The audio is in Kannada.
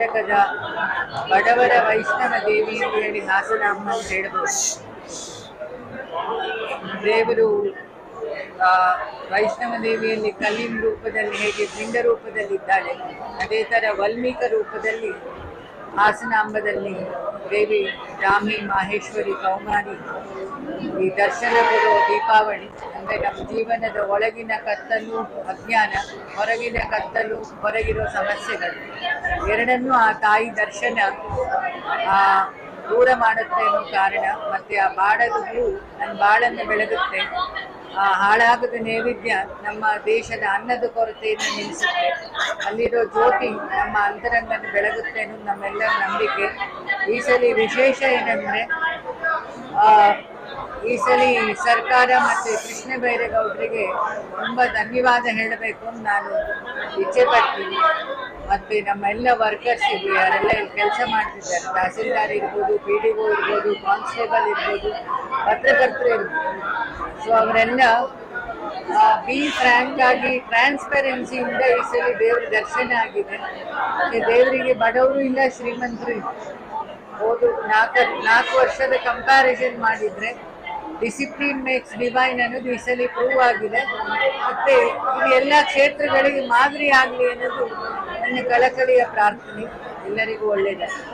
ಕರ್ನಾಟಕದ ಬಡವರ ವೈಷ್ಣವ ದೇವಿ ಎಂದು ಹೇಳಿ ಹಾಸನಾಂಬ ಹೇಳಬಹುದು. ದೇವರು ವೈಷ್ಣವ ದೇವಿಯಲ್ಲಿ ಕಲ್ಲಿನ ರೂಪದಲ್ಲಿ ಹೇಗೆ ಪಿಂಡ ರೂಪದಲ್ಲಿದ್ದಾಳೆ, ಅದೇ ಥರ ವಲ್ಮೀಕ ರೂಪದಲ್ಲಿ ಹಾಸನಾಂಬದಲ್ಲಿ ದೇವಿ ರಾಮಿ ಮಾಹೇಶ್ವರಿ ಕೌಮಾರಿ ಈ ದರ್ಶನ ಕೊಡುವ ದೀಪಾವಳಿ. ಅಂದರೆ ನಮ್ಮ ಜೀವನದ ಒಳಗಿನ ಕತ್ತಲು ಅಜ್ಞಾನ, ಹೊರಗಿನ ಕತ್ತಲು ಹೊರಗಿರೋ ಸಮಸ್ಯೆಗಳು ಎರಡನ್ನೂ ಆ ತಾಯಿ ದರ್ಶನ ದೂರ ಮಾಡುತ್ತೆ ಅನ್ನೋ ಕಾರಣ. ಮತ್ತು ಆ ಬಾಡದ ಹೂ ನನ್ನ ಬಾಳನ್ನು ಬೆಳಗುತ್ತೆ, ಆ ಹಾಳಾಗದ ನೈವೇದ್ಯ ನಮ್ಮ ದೇಶದ ಅನ್ನದ ಕೊರತೆಯನ್ನು ನಿಲ್ಲಿಸುತ್ತೆ, ಅಲ್ಲಿರೋ ಜ್ಯೋತಿ ನಮ್ಮ ಅಂತರಂಗನ ಬೆಳಗುತ್ತೆ ಅನ್ನೋದು ನಮ್ಮೆಲ್ಲರ ನಂಬಿಕೆ. ಈ ಸಲ ವಿಶೇಷ ಏನಂದರೆ, ಈ ಸಲ ಸರ್ಕಾರ ಮತ್ತು ಕೃಷ್ಣ ಬೈರೇಗೌಡರಿಗೆ ತುಂಬ ಧನ್ಯವಾದ ಹೇಳಬೇಕು ಅಂತ ನಾನು ಇಚ್ಛೆ ಪಡ್ತೀನಿ. ಮತ್ತು ನಮ್ಮೆಲ್ಲ ವರ್ಕರ್ಸಿಗೆ ಯಾರೆಲ್ಲ ಕೆಲಸ ಮಾಡ್ತಿದ್ದಾರೆ, ತಹಸೀಲ್ದಾರ್ ಇರ್ಬೋದು, PDO ಇರ್ಬೋದು, ಕಾನ್ಸ್ಟೇಬಲ್ ಇರ್ಬೋದು, ಪತ್ರಕರ್ತರು ಇರ್ಬೋದು. ಸೊ ಅವರೆಲ್ಲ ಬಿ ಫ್ರ್ಯಾಂಕ್ ಆಗಿ ಟ್ರಾನ್ಸ್ಪರೆನ್ಸಿಯಿಂದ ಈ ಸಲ ದೇವ್ರ ದರ್ಶನ ಆಗಿದೆ. ದೇವರಿಗೆ ಬಡವರು ಇಲ್ಲ, ಶ್ರೀಮಂತರು ಇಲ್ಲ. ಹೋದು 4 ವರ್ಷದ ಕಂಪ್ಯಾರಿಸನ್ ಮಾಡಿದರೆ ಡಿಸಿಪ್ಲಿನ್ ಮೇಕ್ಸ್ ಡಿವೈನ್ ಅನ್ನೋದು ಈ ಸಲ ಪ್ರೂವ್ ಆಗಿದೆ. ಮತ್ತು ಇದು ಎಲ್ಲ ಕ್ಷೇತ್ರಗಳಿಗೆ ಮಾದರಿ ಆಗಲಿ ಅನ್ನೋದು ನನ್ನ ಕಳಕಳಿಯ ಪ್ರಾರ್ಥನೆ. ಎಲ್ಲರಿಗೂ ಒಳ್ಳೆಯದಾಗಲಿ.